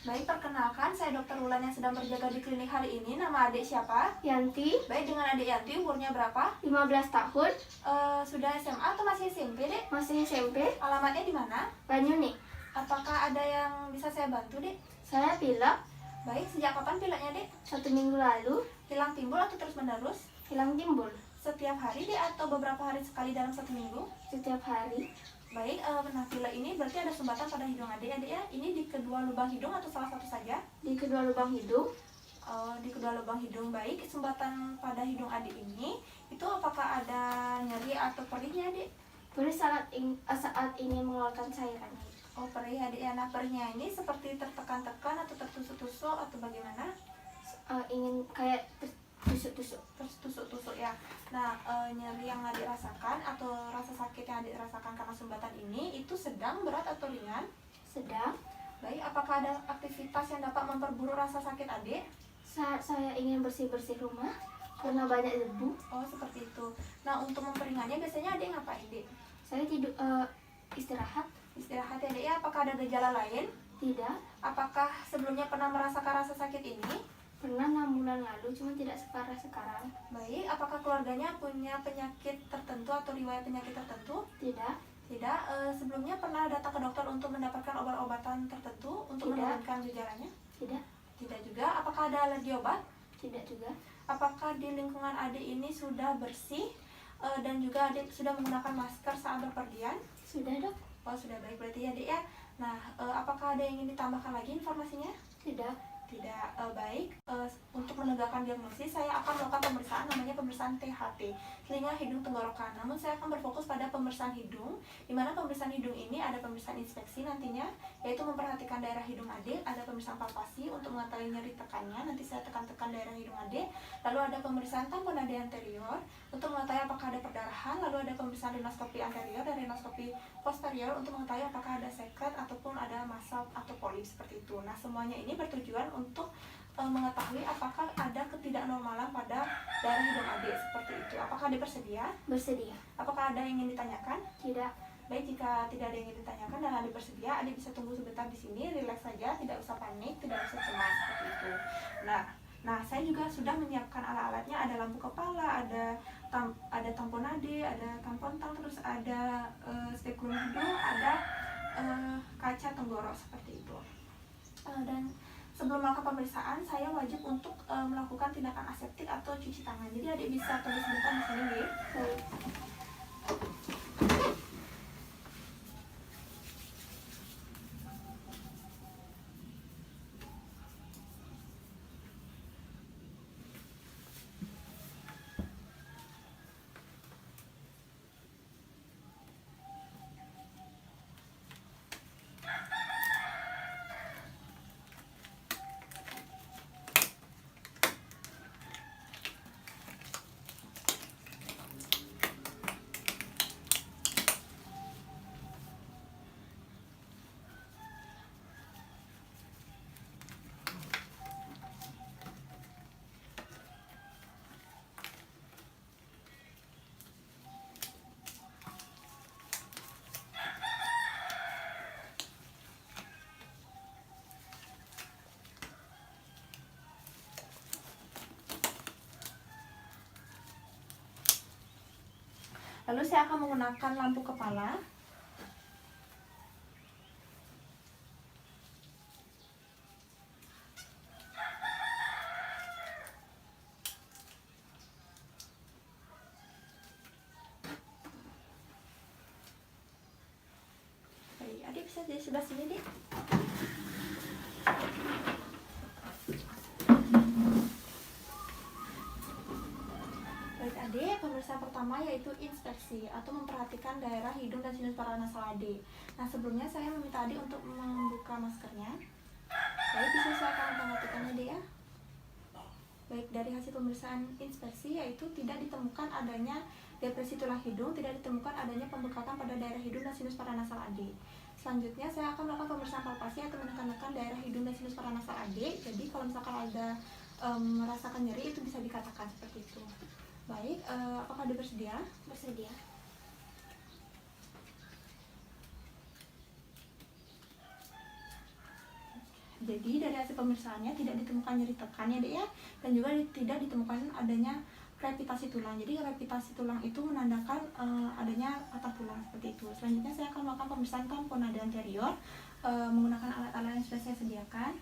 Baik, perkenalkan saya Dokter Wulan yang sedang berjaga di klinik hari ini. Nama adik siapa? Yanti, Baik, dengan adik Yanti umurnya berapa? 15 tahun, Sudah SMA atau masih SMP, Dek? masih SMP, Alamatnya di mana? Banyunik. Apakah ada yang bisa saya bantu, Dek? Saya pilek Baik, sejak kapan pileknya, Dek? 1 minggu lalu, Hilang timbul atau terus-menerus? hilang timbul Setiap hari, Dek, atau beberapa hari sekali dalam 1 minggu? setiap hari. Baik, nah pilek ini berarti ada sumbatan pada hidung adik ya? Ini di kedua lubang hidung atau salah satu saja? Di kedua lubang hidung, Di kedua lubang hidung. Baik, sumbatan pada hidung adik ini itu apakah ada nyeri atau perihnya, Adik? perih saat ingin mengeluarkan cairan. Oh, perih adik ya. Nah, perihnya ini seperti tertekan-tekan atau tertusuk-tusuk atau bagaimana? Ingin kayak tusuk-tusuk. Tertusuk-tusuk ya. Nah, nyeri yang adik rasakan atau rasa sakit yang adik rasakan karena sumbatan ini itu sedang, berat atau ringan? Sedang, Baik, apakah ada aktivitas yang dapat memperburuk rasa sakit adik? saat saya ingin bersih-bersih rumah karena banyak debu, Oh, seperti itu. Nah, untuk memperingannya biasanya adik ngapain, Dek? saya istirahat. Istirahat ya, Dek ya. Apakah ada gejala lain? Tidak, Apakah sebelumnya pernah merasakan rasa sakit ini? pernah 6 bulan lalu, cuma tidak separah sekarang. Baik, apakah keluarganya punya penyakit tertentu atau riwayat penyakit tertentu? Tidak, Tidak. Sebelumnya pernah datang ke dokter untuk mendapatkan obat-obatan tertentu untuk Tidak. menurunkan gejalanya? tidak, Tidak juga. Apakah ada alergi obat? tidak juga. Apakah di lingkungan adik ini sudah bersih dan juga adik sudah menggunakan masker saat berpergian? Sudah, Dok? Oh, sudah baik berarti ya, Dek ya. Nah, apakah ada yang ingin ditambahkan lagi informasinya? Tidak. Tidak. Baik. Untuk menegakkan diagnosis, saya akan melakukan pemeriksaan namanya pemeriksaan THT, telinga, hidung, tenggorokan. Namun saya akan berfokus pada pemeriksaan hidung, di mana pemeriksaan hidung ini ada pemeriksaan inspeksi nantinya, yaitu memperhatikan daerah hidung adik, ada pemeriksaan palpasi untuk mengetahui nyeri tekannya, nanti saya tekan-tekan daerah hidung adik, lalu ada pemeriksaan tampon nadi anterior untuk mengetahui apakah ada perdarahan, lalu ada pemeriksaan rinoskopi anterior dan rinoskopi posterior untuk mengetahui apakah ada sekret ataupun ada massa atau polip seperti itu. Nah, semuanya ini bertujuan untuk mengetahui apakah ada ketidaknormalan pada daerah hidung adik seperti itu. Apakah adik bersedia? Bersedia. Apakah ada yang ingin ditanyakan? Tidak. Baik, jika tidak ada yang ingin ditanyakan dan adik bersedia, adik bisa tunggu sebentar di sini, rileks saja, tidak usah panik, tidak usah cemas seperti itu. Nah, saya juga sudah menyiapkan alat-alatnya, ada lampu kepala, ada tampon nadi, ada tampon tang, terus ada spekulum hidung, ada kaca tenggorok seperti itu. Dan sebelum melakukan pemeriksaan, saya wajib untuk melakukan tindakan aseptik atau cuci tangan. Jadi adik bisa tunggu sebentar di sini, ya. Baik. Lalu saya akan menggunakan lampu kepala. Baik, adik bisa di sebelah sini, Dik. Baik, adik, pemeriksaan pertama yaitu inspeksi atau memperhatikan daerah hidung dan sinus paranasal adik. Nah, sebelumnya saya meminta adik untuk membuka maskernya. Baik, bisa saya akan memperhatikannya, Dik ya. Baik, dari hasil pemeriksaan inspeksi yaitu tidak ditemukan adanya depresi tulang hidung, tidak ditemukan adanya pembekatan pada daerah hidung dan sinus paranasal adik. Selanjutnya saya akan melakukan pemeriksaan palpasi atau menekan-nekan daerah hidung dan sinus paranasal adik. Jadi kalau misalkan ada merasakan nyeri itu bisa dikatakan seperti itu. Baik, apakah adik bersedia? Bersedia. Jadi dari hasil pemeriksaannya tidak ditemukan nyeri tekan ya Dek ya, dan juga tidak ditemukan adanya krepitasi tulang. Jadi krepitasi tulang itu menandakan adanya patah tulang seperti itu. Selanjutnya saya akan melakukan pemeriksaan tamponade anterior menggunakan alat-alat yang sudah saya sediakan.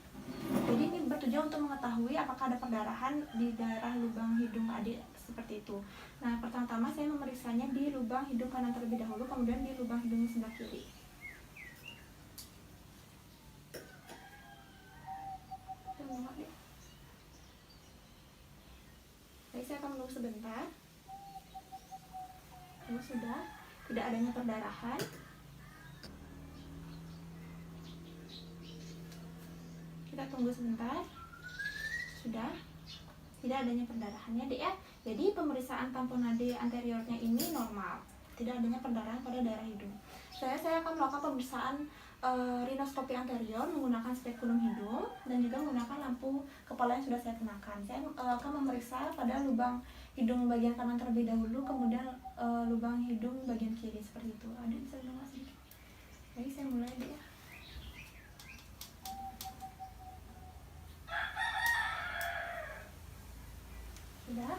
Jadi ini bertujuan untuk mengetahui apakah ada perdarahan di daerah lubang hidung adik seperti itu. Nah, pertama-tama saya memeriksanya di lubang hidung kanan terlebih dahulu, kemudian di lubang hidung sebelah kiri. Baik, saya akan menunggu sebentar. Kalau sudah tidak adanya perdarahan, kita tunggu sebentar. Sudah tidak adanya perdarahannya Dek ya. Jadi pemeriksaan tamponade anteriornya ini normal, tidak adanya perdarahan pada daerah hidung. Saya akan melakukan pemeriksaan rinoskopi anterior menggunakan spekulum hidung dan juga menggunakan lampu kepala yang sudah saya kenakan. Saya akan memeriksa pada lubang hidung bagian kanan terlebih dahulu, kemudian lubang hidung bagian kiri seperti itu. Ada bisa dengar sedikit? Baik, saya mulai Dek ya. Sudah.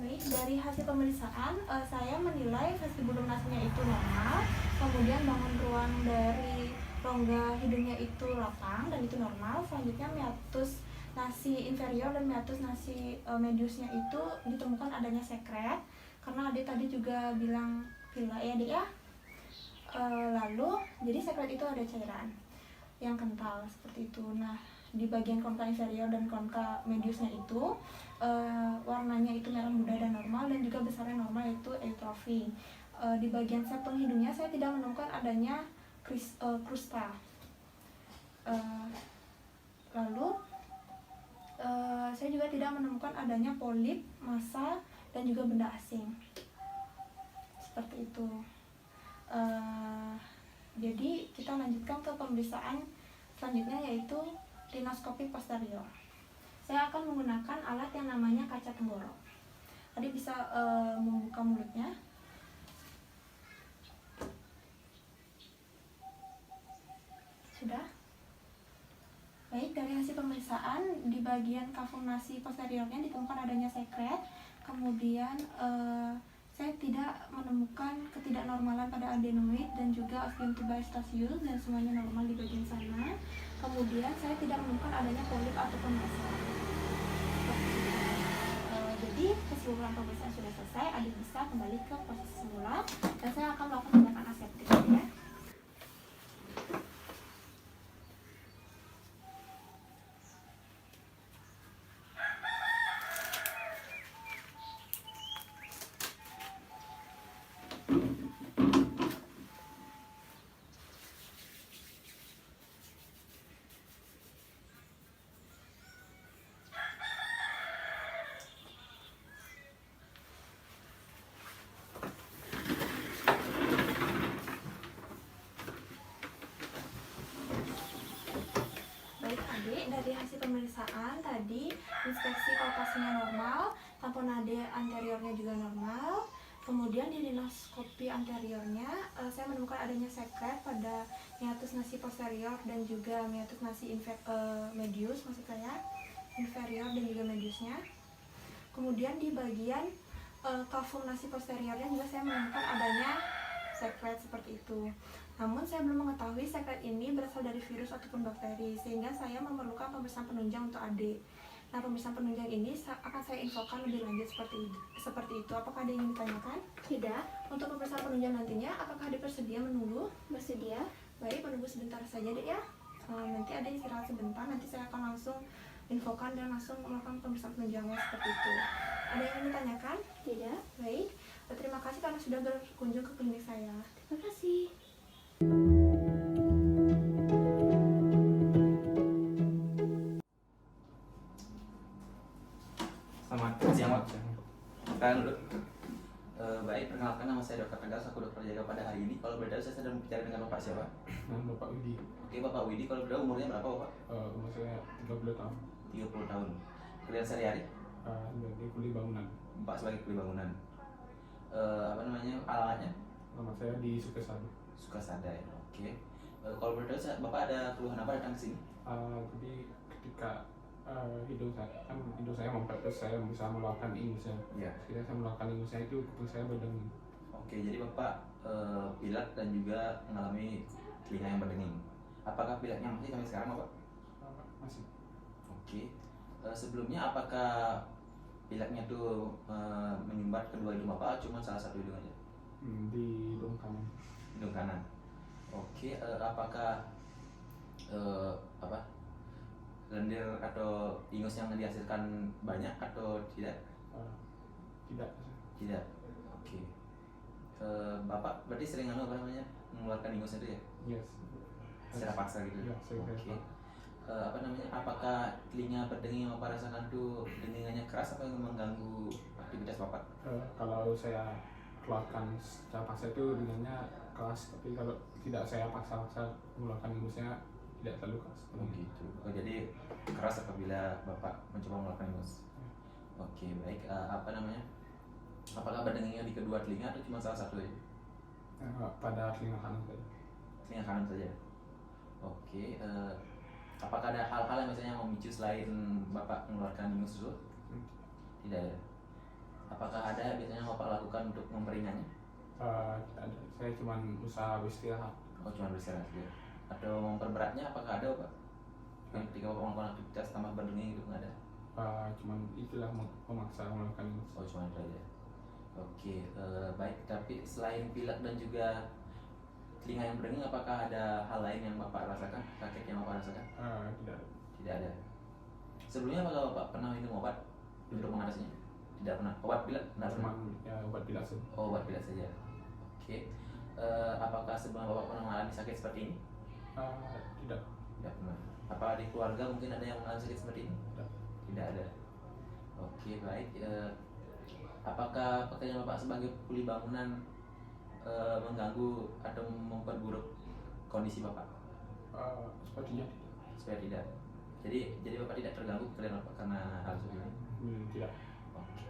Baik, dari hasil pemeriksaan saya menilai vestibulum nasinya itu normal, kemudian bangun ruang dari rongga hidungnya itu lapang dan itu normal. Selanjutnya meatus nasi inferior dan meatus nasi mediusnya itu ditemukan adanya sekret, karena adik tadi juga bilang pila ya Dek ya. Lalu jadi sekret itu ada cairan yang kental seperti itu. Nah, di bagian konka inferior dan konka mediusnya itu warnanya itu merah muda dan normal, dan juga besarnya normal, yaitu eutrofi. Di bagian septum hidungnya saya tidak menemukan adanya krusta. Lalu saya juga tidak menemukan adanya polip, massa, dan juga benda asing seperti itu. Jadi kita lanjutkan ke pemeriksaan selanjutnya, yaitu rinoskopi posterior. Saya akan menggunakan alat yang namanya kaca tenggorok. Tadi bisa membuka mulutnya. Sudah. Baik, dari hasil pemeriksaan di bagian kavum nasi posteriornya ditemukan adanya sekret. Kemudian saya tidak menemukan ketidaknormalan pada adenoid dan juga ostium tuberosius, dan semuanya normal di bagian sana. Kemudian saya tidak menemukan adanya polip ataupun massa. Jadi keseluruhan pemeriksaan sudah selesai, adik bisa kembali ke posisi semula dan saya akan melakukan tindakan aseptik ya. Dari hasil pemeriksaan tadi, inspeksi palpasinya normal, tamponade anteriornya juga normal. Kemudian di rinoskopi anteriornya saya menemukan adanya sekret pada meatus nasi posterior dan juga meatus nasi medius, maksud saya inferior dan juga mediusnya. Kemudian di bagian kavum nasi posteriornya juga saya menemukan adanya sekret seperti itu. Namun saya belum mengetahui sekret ini berasal dari virus ataupun bakteri, sehingga saya memerlukan pemeriksaan penunjang untuk adik. Nah, pemeriksaan penunjang ini akan saya infokan lebih lanjut seperti itu. Apakah ada yang ditanyakan? Tidak. Untuk pemeriksaan penunjang nantinya, apakah adik bersedia menunggu? Bersedia. Baik, menunggu sebentar saja Dek ya. Nanti ada istirahat sebentar, nanti saya akan langsung infokan dan langsung melakukan pemeriksaan penunjangnya seperti itu. Ada yang ingin ditanyakan? Tidak. Baik, terima kasih karena sudah berkunjung ke klinik saya. Terima kasih. Selamat siang Pak. Kan dulu. Baik, perkenalkan nama saya Dr. Tegas, aku dokter jaga pada hari ini. Kalau berbeda saya sedang berbicara dengan Bapak siapa? Bapak Widi. Oke, Bapak Widi, kalau berbeda umurnya berapa Bapak? Umur saya 30 tahun. 30 tahun. Kerjaan sehari-hari? Sebagai kuli bangunan. Bapak sebagai kuli bangunan. Apa namanya alamatnya? Nama saya di Sukesada. Sukasada ya. Oke. Kalau boleh tahu, Bapak ada keluhan apa datang ke sini? Jadi ketika hidung saya mampet, terus saya bisa mengeluarkan ingusnya. Iya. Ketika saya mengeluarkan ingusnya itu kuping saya berdenging. Oke, jadi Bapak pilek dan juga mengalami telinga yang berdenging. Apakah pileknya masih sampai sekarang, Bapak? Masih. Oke. Sebelumnya apakah pileknya tuh menyumbat kedua hidung Bapak, cuma salah satu hidung aja? Di hidung kanan. Hidung kanan. Oke, apakah apa lendir atau ingus yang dihasilkan banyak atau tidak? Tidak. Tidak. Oke. Bapak berarti sering mengeluarkan ingus itu ya? Yes. Secara paksa gitu. Ya, saya Oke. Apakah telinga berdenging yang Bapak rasakan tuh dengingannya keras atau mengganggu aktivitas Bapak? Kalau saya keluarkan secara paksa itu dengannya keras, tapi kalau tidak saya paksa-paksa mengeluarkan ingusnya tidak terlalu keras. Oh gitu. Oh, jadi keras apabila Bapak mencoba mengeluarkan ingus. Oke, baik. Apakah berdengingnya di kedua telinga atau cuma salah satu aja? Pada telinga kanan saja. Telinga kanan saja. Oke. Apakah ada hal-hal yang misalnya memicu selain Bapak mengeluarkan ingus tersebut? Tidak ada. Apakah ada biasanya Bapak lakukan untuk memperingannya? Tidak ada. Saya cuma usaha istirahat. Oh, cuma beristirahat saja. Atau memperberatnya apakah ada, Pak? Yang ketika Bapak melakukan aktivitas tambah berdenging itu nggak ada? Cuman itulah memaksa mengeluarkan ingus. Oh, cuma itu aja. Oke, baik. Tapi selain pilek dan juga telinga yang berdenging, apakah ada hal lain yang Bapak rasakan? Sakit yang Bapak rasakan? Tidak. Tidak ada. Sebelumnya apakah Bapak pernah minum obat untuk mengatasinya? Tidak pernah. Obat pilek? Tidak pernah. Cuman ya obat pilek saja. Oh, obat pilek saja. Oke. Apakah sebelum Bapak pernah mengalami sakit seperti ini? Tidak. Tidak pernah. Apa di keluarga mungkin ada yang mengalami sakit seperti ini? Tidak. Tidak ada. Oke, baik. Apakah pekerjaan Bapak sebagai kuli bangunan mengganggu atau memperburuk kondisi Bapak? Sepertinya Supaya tidak. Jadi Bapak tidak terganggu pekerjaan Bapak karena hal seperti ini? tidak. Oke.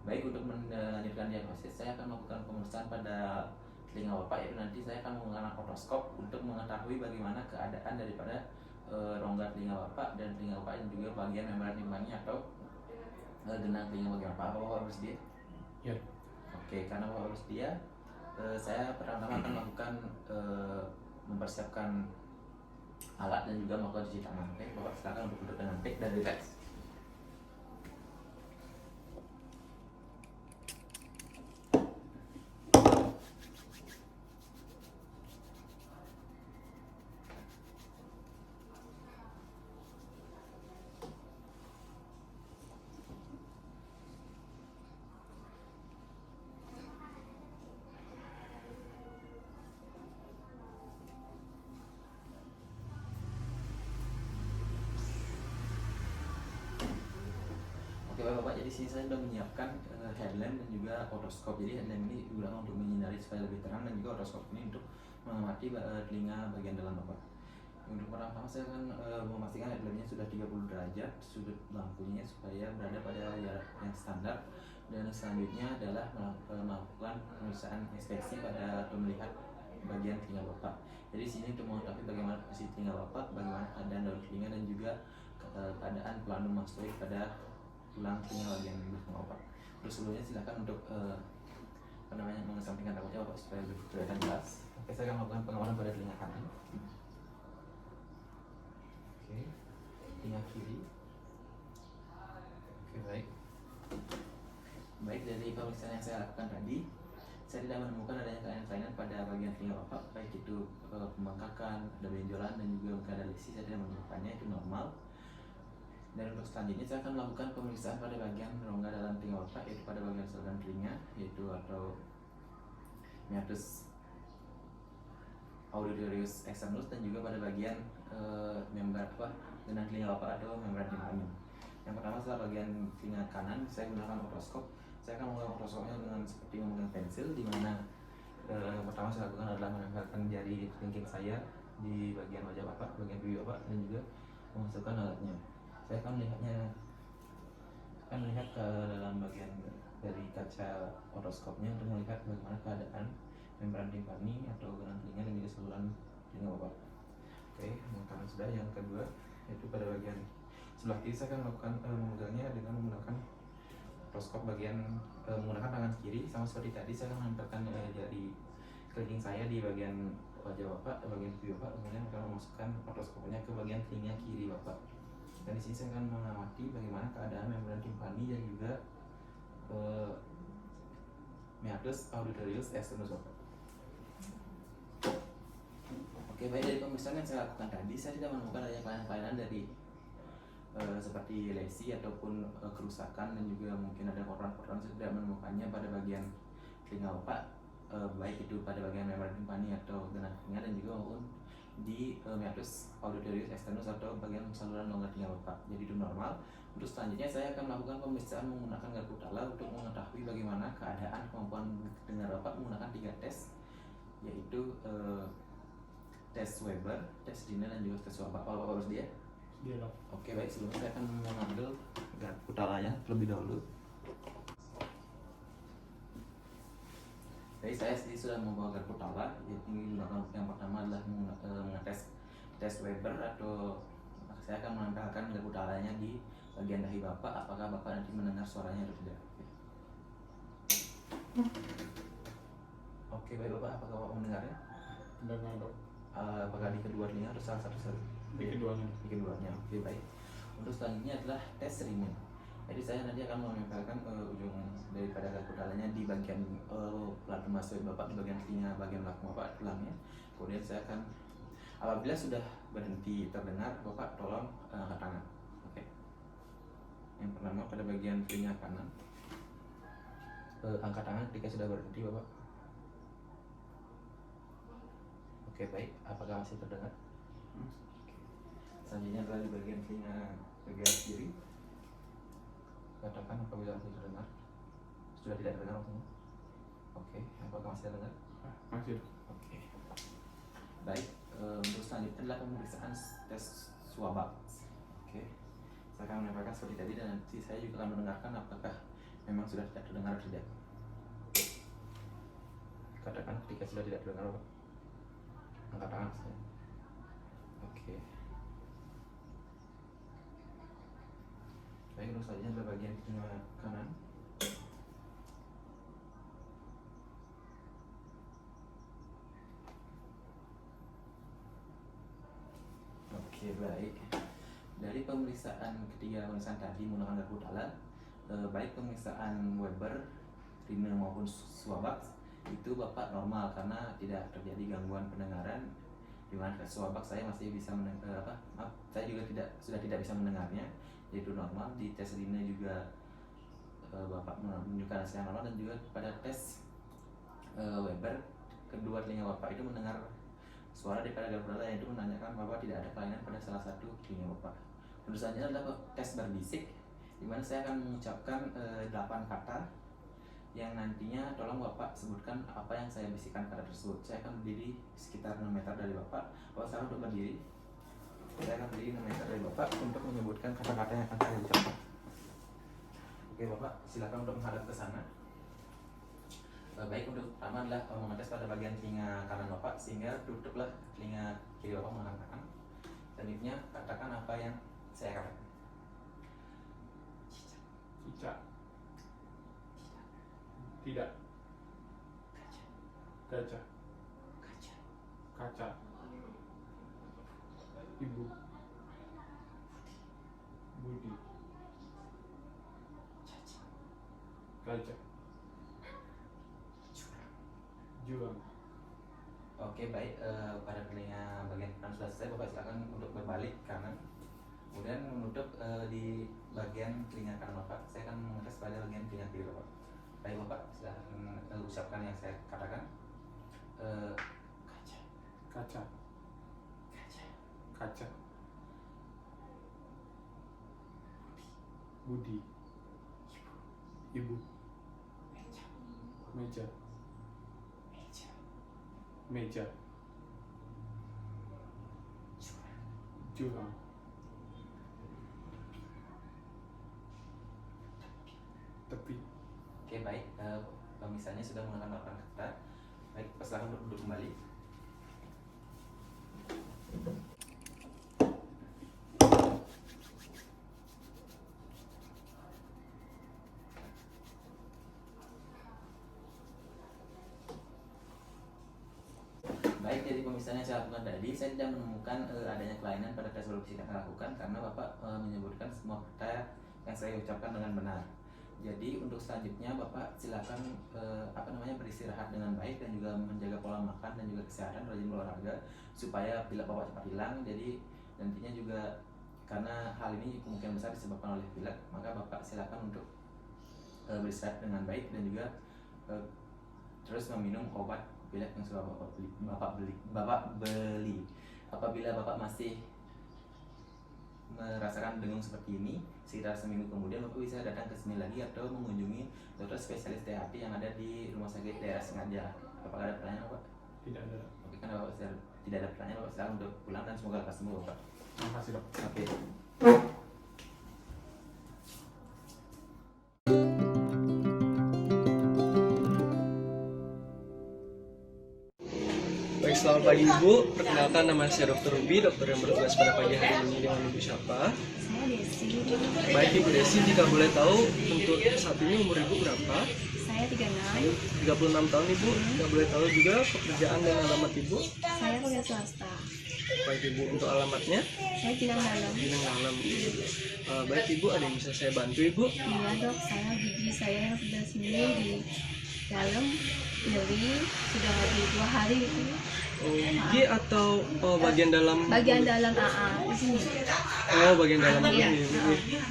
Baik, untuk melanjutkan diagnosis, saya akan melakukan pemeriksaan pada telinga Bapak, yaitu nanti saya akan menggunakan otoskop untuk mengetahui bagaimana keadaan daripada rongga telinga Bapak dan telinga Bapak, dan juga bagian membran timpani atau genang telinga bagian Bapak. Bapak bersedia? Ya. Oke, karena Bapak bersedia, saya pertama-tama akan melakukan mempersiapkan alat dan juga melakukan cuci tangan. Oke, Bapak silakan untuk duduk dengan baik dan rileks. Oke Bapak, jadi sini saya sudah menyiapkan headlamp dan juga otoskop. Jadi headlamp ini digunakan untuk menyinari supaya lebih terang, dan juga otoskop ini untuk mengamati telinga bagian dalam Bapak. Untuk pertama saya akan memastikan headlampnya sudah 30 derajat sudut lampunya supaya berada pada jarak yang standar, dan selanjutnya adalah melakukan pemeriksaan inspeksi pada atau melihat bagian telinga Bapak. Jadi sini untuk mengetahui bagaimana posisi telinga Bapak, bagaimana keadaan daun telinga, dan juga keadaan planum mastoid pada tulang telinga bagian belakang Bapak. Terus sebelumnya silakan untuk mengesampingkan rambutnya Bapak supaya lebih kelihatan jelas. Oke, saya akan melakukan pengawalan pada telinga kanan. Oke, telinga kiri. Oke, baik. Baik, dari pemeriksaan yang saya lakukan tadi, saya tidak menemukan adanya kelainan-kelainan pada bagian telinga Bapak, baik itu pembengkakan, ada benjolan, dan juga mungkin ada lesi. Saya tidak menemukannya, itu normal. Dan untuk selanjutnya saya akan melakukan pemeriksaan pada bagian rongga dalam telinga Bapak, yaitu pada bagian saluran telinga, yaitu atau meatus auditorius externus, dan juga pada bagian membran genang telinga Bapak atau membran timpani. Yang pertama setelah bagian telinga kanan, saya gunakan otoskop. Saya akan menggunakan otoskopnya dengan seperti memegang pensil, di mana yang pertama saya lakukan adalah menempelkan jari kelingking saya di bagian wajah Bapak, bagian pipi Bapak, dan juga memasukkan alatnya. Saya akan melihat ke dalam bagian dari kaca otoskopnya untuk melihat bagaimana keadaan membran timpani atau genang telinga dan juga saluran telinga Bapak. Oke, menggunakan sudah. Yang kedua yaitu pada bagian sebelah kiri saya akan melakukan memegangnya dengan menggunakan otoskop bagian menggunakan tangan kiri, sama seperti tadi saya akan menempelkan jari kelingking saya di bagian wajah Bapak, bagian pipi Bapak, kemudian akan memasukkan otoskopnya ke bagian telinga kiri Bapak. Dan di sini saya akan mengamati bagaimana keadaan membran timpani dan juga meatus auditorius externus Bapak. Oke, baik, dari pemeriksaan yang saya lakukan tadi, saya tidak menemukan adanya kelainan-kelainan dari seperti lesi ataupun kerusakan, dan juga mungkin ada kotoran-kotoran. Saya tidak menemukannya pada bagian telinga Bapak, baik itu pada bagian membran timpani atau genang telinga, dan juga maupun di meatus auditorius externus atau bagian saluran longgar telinga Bapak. Jadi itu normal. Untuk selanjutnya saya akan melakukan pemeriksaan menggunakan garpu tala untuk mengetahui bagaimana keadaan kemampuan dengar Bapak menggunakan 3 tes, yaitu tes Weber, tes Dina, dan juga tes Bapak. Kalau Bapak bersedia? Dia dok. Oke, baik, sebelumnya saya akan mengambil garpu talanya terlebih dahulu. Jadi saya sendiri sudah membawa garpu tala. Jadi yang pertama adalah mengetes tes Weber, atau saya akan menempelkan garpu talanya di bagian dahi Bapak, apakah Bapak nanti mendengar suaranya atau tidak. Oke, baik Bapak, apakah Bapak mendengarnya? Dengar dok. Apakah di kedua telinga atau salah satu saja? Di keduanya. Di keduanya. Oke, baik. Untuk selanjutnya adalah tes Riemann. Jadi saya nanti akan menempelkan ujung daripada garpu talanya di bagian plat masuk Bapak, di bagian telinga bagian belakang Bapak, tulangnya. Kemudian saya akan, apabila sudah berhenti terdengar, Bapak tolong angkat tangan. Oke. Yang pertama pada bagian telinga kanan, angkat tangan ketika sudah berhenti Bapak. Oke, baik. Apakah masih terdengar? Oke. Selanjutnya adalah di bagian telinga bagian kiri. Katakan apabila masih terdengar. Sudah tidak terdengar maksudnya? Oke. Apakah masih terdengar? Masih. Oke. Baik. Untuk selanjutnya adalah pemeriksaan tes swabak. Oke. Saya akan menempelkan seperti tadi, dan nanti saya juga akan mendengarkan apakah memang sudah tidak terdengar atau tidak. Katakan ketika sudah tidak terdengar, Pak. Angkat tangan saya. Oke. Baik, untuk selanjutnya adalah bagian telinga kanan. Oke, baik. Dari pemeriksaan ketiga pemeriksaan tadi menggunakan garpu tala, baik pemeriksaan Weber, Riemann maupun swabak, itu Bapak normal karena tidak terjadi gangguan pendengaran, di mana tes swabak saya masih bisa saya juga sudah tidak bisa mendengarnya, yaitu normal. Di tes Riemann juga Bapak menunjukkan hasil yang normal, dan juga pada tes Weber, kedua telinga Bapak itu mendengar suara daripada garpu tala, yang itu menanyakan Bapak tidak ada kelainan pada salah satu telinga Bapak. Untuk selanjutnya adalah tes berbisik, di mana saya akan mengucapkan 8 kata yang nantinya tolong Bapak sebutkan apa yang saya bisikan kata tersebut. Saya akan berdiri sekitar 6 meter dari Bapak. Bapak sekarang untuk berdiri. Saya akan berdiri 6 meter dari Bapak untuk menyebutkan kata-kata yang akan saya ucapkan. Oke Bapak, silakan untuk menghadap ke sana. Baik, untuk pertama adalah mengetes pada bagian telinga kanan Bapak, sehingga tutuplah telinga kiri Bapak mengatakan. Selanjutnya katakan apa yang saya katakan. Cicak. Tidak. Gajah. Kaca. Ibu. Budi. Gajah. Jurang. Oke, baik, pada telinga bagian kanan sudah selesai. Bapak silakan untuk berbalik kanan, kemudian menutup di bagian telinga kanan Bapak. Saya akan mengetes pada bagian telinga kiri Bapak. Baik Bapak, silakan ucapkan yang saya katakan. Kaca. Kaca. Kaca. Kaca. Budi. Ibu. Meja. Meja. Meja. Meja. Jurang. Jurang. Tepi. Oke, baik, pemirsaannya sudah menggunakan 8 kata. Baik, silakan untuk duduk kembali. pemeriksaan yang saya lakukan tadi, saya tidak menemukan adanya kelainan pada tes biopsi yang saya lakukan karena Bapak menyebutkan semua fakta yang saya ucapkan dengan benar. Jadi untuk selanjutnya Bapak silakan beristirahat dengan baik dan juga menjaga pola makan dan juga kesehatan, rajin berolahraga supaya pilek Bapak cepat hilang. Jadi nantinya juga karena hal ini kemungkinan besar disebabkan oleh pilek, maka Bapak silakan untuk beristirahat dengan baik dan juga terus meminum obat pilek yang sudah Bapak beli. Apabila Bapak masih merasakan dengung seperti ini, sekitar seminggu kemudian Bapak bisa datang ke sini lagi atau mengunjungi dokter spesialis THT yang ada di Rumah Sakit Daerah Sengaja. Apakah ada pertanyaan Bapak? Tidak ada. Oke, kan Bapak tidak ada pertanyaan, Bapak silakan untuk pulang dan semoga lekas sembuh Bapak. Terima kasih dok. Oke. Baik, selamat pagi Ibu. Perkenalkan, nama saya Dr. Ruby, dokter yang bertugas pada pagi hari ini. Dengan Ibu siapa? Saya Desi. Baik Ibu Desi, jika boleh tahu untuk saat ini umur Ibu berapa? Saya 36. 36 tahun Ibu. Jika boleh tahu juga pekerjaan dan alamat Ibu? Saya kuliah swasta. Baik Ibu, untuk alamatnya? Saya Pinang Dalam. Pinang Dalam. Baik Ibu, ada yang bisa saya bantu Ibu? Iya dok, saya gigi saya yang sudah sini di dalam nyeri sudah habis 2 hari itu. Gigi atau bagian dalam? Bagian dalam AA di sini. Oh, bagian dalam Iya. ini.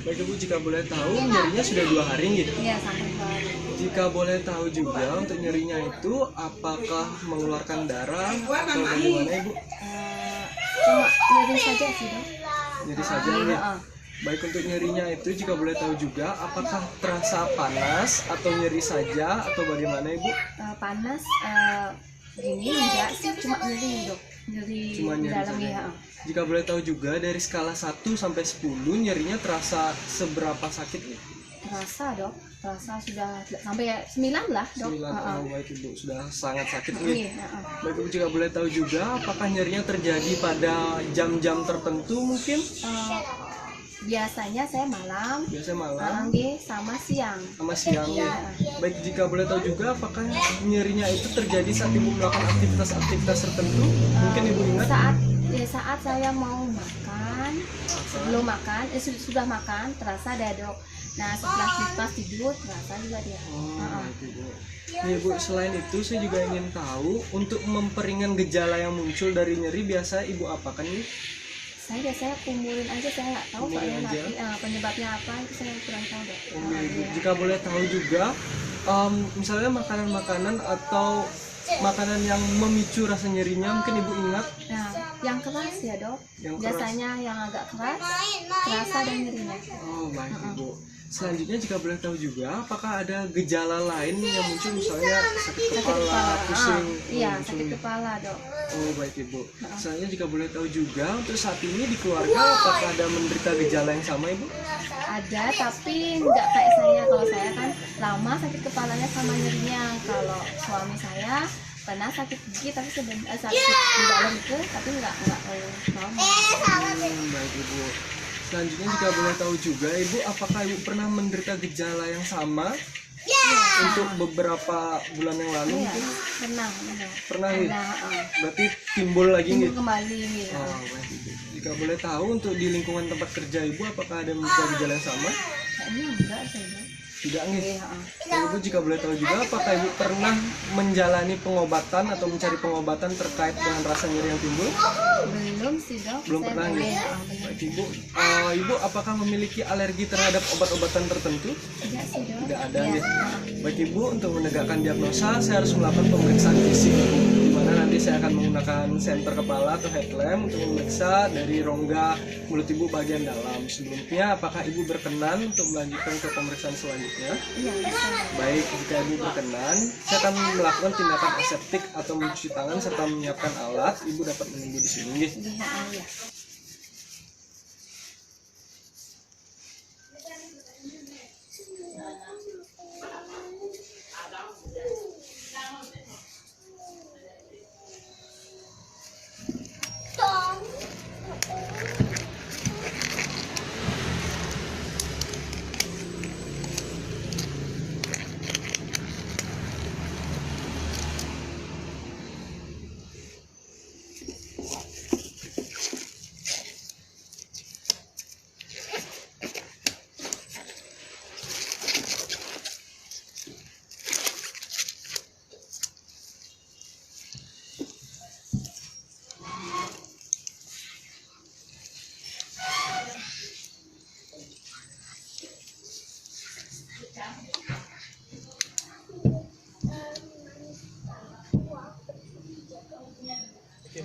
Baik Ibu, jika boleh tahu nyerinya sudah 2 hari gitu? Iya sampai 2 hari. Jika boleh tahu juga untuk nyerinya itu apakah mengeluarkan darah atau bagaimana Ibu? Cuma nyeri saja sih dok. Nyeri saja Iya, ya. Baik, untuk nyerinya itu jika boleh tahu juga apakah terasa panas atau nyeri saja atau bagaimana Ibu? Panas gini enggak sih, cuma nyeri dok. Nyeri Cuma di nyeri dalam saja. ya. Jika boleh tahu juga dari skala 1 sampai 10 nyerinya terasa seberapa sakit nih? Terasa dok, terasa sudah sampai 9 lah dok. 9. Oh, baik Ibu, sudah sangat sakit nih. Iya, Baik Ibu, jika boleh tahu juga apakah nyerinya terjadi pada jam-jam tertentu mungkin? Biasanya saya malam, Biasanya malam sama siang. sama siang ya. Baik, jika boleh tahu juga apakah nyerinya itu terjadi saat Ibu melakukan aktivitas tertentu? Mungkin Ibu ingat? Saat saya mau makan, sebelum makan, sudah makan, terasa ada dok. Nah setelah pas tidur, terasa juga dia. Baik Ibu. Ya Ibu, selain itu saya juga ingin tahu untuk memperingan gejala yang muncul dari nyeri biasa Ibu apakan nih? Saya biasanya kumulin aja, saya nggak tahu Kumulin soalnya aja? nanti penyebabnya apa itu saya kurang tahu dok. Ibu, jika boleh tahu juga, misalnya makanan-makanan atau makanan yang memicu rasa nyerinya mungkin Ibu ingat? Nah yang keras ya dok, Yang keras. biasanya yang agak keras, terasa dan nyerinya. Oh, baik Ibu. Selanjutnya jika boleh tahu juga apakah ada gejala lain yang muncul misalnya sakit kepala, pusing? Iya muncul sakit nih. kepala dok. Oh, baik Ibu. Selanjutnya jika boleh tahu juga untuk saat ini di keluarga apakah ada menderita gejala yang sama Ibu? Ada tapi nggak kayak saya. Kalau saya kan lama sakit kepalanya sama nyerinya. Kalau suami saya pernah sakit gigi tapi sakit di dalam itu tapi nggak lama. Baik Ibu. Selanjutnya jika boleh tahu juga Ibu, apakah Ibu pernah menderita gejala yang sama untuk beberapa bulan yang lalu? Iya, Mungkin? pernah Nih? Pernah, Berarti timbul lagi timbul nih? kembali ya. Oh, baik Ibu. Jika boleh tahu untuk di lingkungan tempat kerja Ibu, apakah ada menderita gejala yang sama? Kayaknya enggak saya. Tidak nih. Iya, Dan Ibu jika boleh tahu juga apakah Ibu pernah menjalani pengobatan atau mencari pengobatan terkait dengan rasa nyeri yang timbul? belum sih dok. Belum Saya pernah belum. nih. Belum. Baik Ibu, Ibu apakah memiliki alergi terhadap obat-obatan tertentu? Tidak sih dok. Tidak ada Iya. ya. Baik Ibu, untuk menegakkan diagnosa saya harus melakukan pemeriksaan fisik, di mana nanti saya akan menggunakan senter kepala atau headlamp untuk memeriksa dari rongga mulut Ibu bagian dalam. Sebelumnya, apakah Ibu berkenan untuk melanjutkan ke pemeriksaan selanjutnya? Iya bisa. Baik, jika Ibu berkenan, saya akan melakukan tindakan aseptik atau mencuci tangan serta menyiapkan alat. Ibu dapat menunggu di sini. Iya.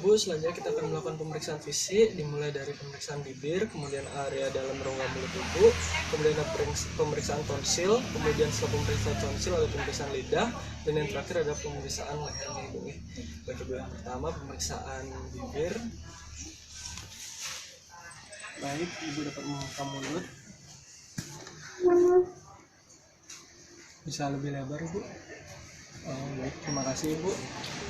Ibu, selanjutnya kita akan melakukan pemeriksaan fisik, dimulai dari pemeriksaan bibir, kemudian area dalam rongga mulut Ibu, kemudian ada pemeriksaan tonsil, kemudian setelah pemeriksaan tonsil ada pemeriksaan lidah, dan yang terakhir ada pemeriksaan lehernya Ibu. Baik Ibu, yang pertama pemeriksaan bibir. Baik, Ibu dapat membuka mulut. Bisa lebih lebar Ibu. Baik, terima kasih Ibu.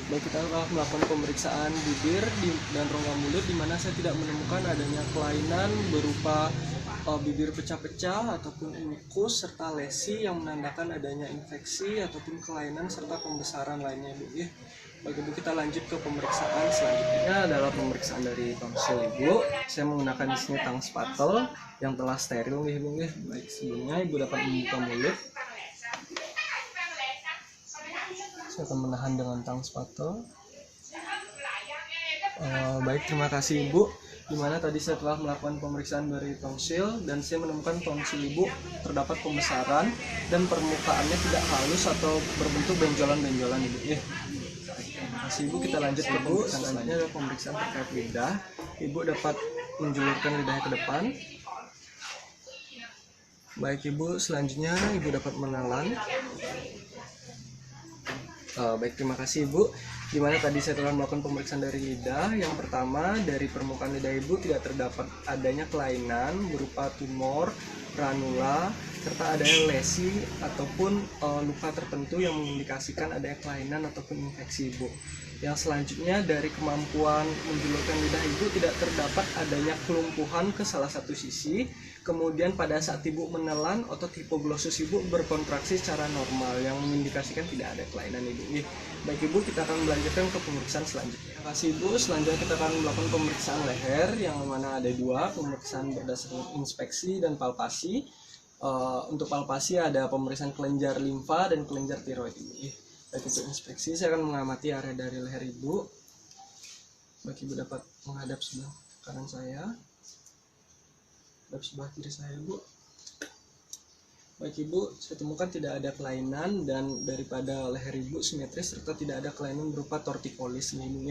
Baik, kita akan melakukan pemeriksaan bibir dan rongga mulut, di mana saya tidak menemukan adanya kelainan berupa bibir pecah-pecah ataupun mukus serta lesi yang menandakan adanya infeksi ataupun kelainan serta pembesaran lainnya Ibu. Baik Ibu, kita lanjut ke pemeriksaan selanjutnya adalah pemeriksaan dari tonsil Ibu. Saya menggunakan di sini tang spatel yang telah steril Ibu. Baik, sebelumnya Ibu dapat membuka mulut. Saya akan menahan dengan tang spatel. Baik, terima kasih Ibu. Dimana tadi saya telah melakukan pemeriksaan dari tonsil dan saya menemukan tonsil Ibu terdapat pembesaran dan permukaannya tidak halus atau berbentuk benjolan-benjolan Ibu. Terima kasih Ibu. Kita lanjut ke Ibu. Dan selanjutnya adalah pemeriksaan terkait lidah. Ibu dapat menjulurkan lidahnya ke depan. Baik Ibu, selanjutnya Ibu dapat menelan. Baik, terima kasih Ibu. Dimana tadi saya telah melakukan pemeriksaan dari lidah. Yang pertama, dari permukaan lidah Ibu tidak terdapat adanya kelainan berupa tumor, ranula, serta adanya lesi ataupun luka tertentu yang mengindikasikan adanya kelainan ataupun infeksi Ibu. Yang selanjutnya, dari kemampuan menjulurkan lidah Ibu tidak terdapat adanya kelumpuhan ke salah satu sisi. Kemudian pada saat Ibu menelan, otot hipoglossus Ibu berkontraksi secara normal yang mengindikasikan tidak ada kelainan Ibu. Baik Ibu, kita akan melanjutkan ke pemeriksaan selanjutnya. Terima kasih Ibu. Selanjutnya kita akan melakukan pemeriksaan leher yang mana ada dua, pemeriksaan berdasarkan inspeksi dan palpasi. Untuk palpasi ada pemeriksaan kelenjar limfa dan kelenjar tiroid Ibu. Baik, untuk inspeksi saya akan mengamati area dari leher Ibu. Baik Ibu dapat menghadap sebelah kanan saya, hadap sebelah kiri saya Ibu. Baik Ibu, saya temukan tidak ada kelainan dan daripada leher Ibu simetris serta tidak ada kelainan berupa tortikolis Ibu.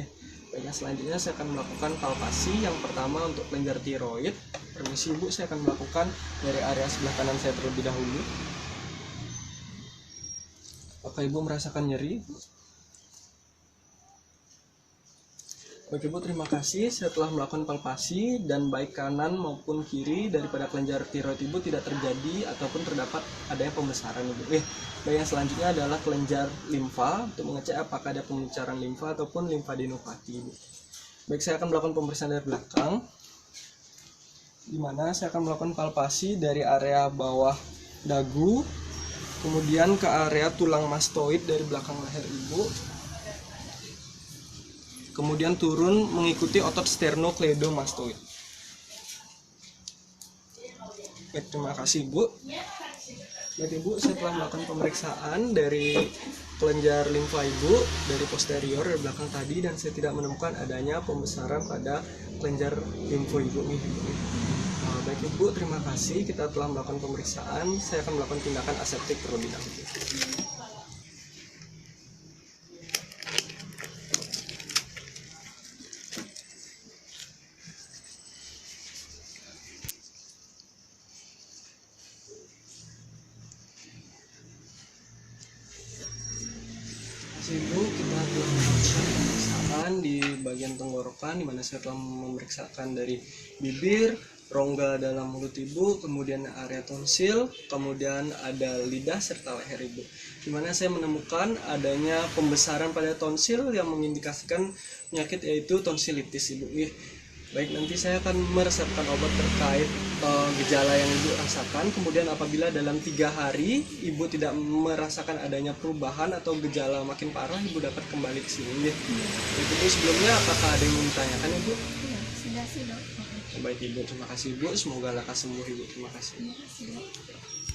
Baik, selanjutnya saya akan melakukan palpasi. Yang pertama untuk kelenjar tiroid. Permisi Ibu, saya akan melakukan dari area sebelah kanan saya terlebih dahulu. Apakah Ibu merasakan nyeri? Baik Ibu, terima kasih. Saya telah melakukan palpasi dan baik kanan maupun kiri daripada kelenjar tiroid Ibu tidak terjadi ataupun terdapat adanya pembesaran Ibu. Baik, yang selanjutnya adalah kelenjar limfa untuk mengecek apakah ada pembicaraan limfa ataupun limfadenopati Ibu. Baik, saya akan melakukan pemeriksaan dari belakang, di mana saya akan melakukan palpasi dari area bawah dagu, kemudian ke area tulang mastoid dari belakang leher Ibu, kemudian turun mengikuti otot sternocleidomastoid. Baik, terima kasih Ibu. Baik Ibu, saya telah melakukan pemeriksaan dari kelenjar limfa Ibu dari posterior dari belakang tadi dan saya tidak menemukan adanya pembesaran pada kelenjar limfa Ibu nih. Baik Ibu, terima kasih. Kita telah melakukan pemeriksaan. Saya akan melakukan tindakan aseptik terlebih dahulu. Ibu, kita telah melakukan pemeriksaan di bagian tenggorokan, di mana saya telah memeriksakan dari bibir, rongga dalam mulut Ibu, kemudian area tonsil, kemudian ada lidah serta leher Ibu. Di mana saya menemukan adanya pembesaran pada tonsil yang mengindikasikan penyakit yaitu tonsilitis Ibu. Baik, nanti saya akan meresepkan obat terkait gejala yang Ibu rasakan. Kemudian apabila dalam 3 hari Ibu tidak merasakan adanya perubahan atau gejala makin parah, Ibu dapat kembali ke sini. Baik Ibu, sebelumnya apakah ada yang ingin ditanyakan Ibu? Ya, sudah sih Dok. Baik Ibu, terima kasih Ibu. Semoga lekas sembuh Ibu. Terima kasih. Terima kasih Dok.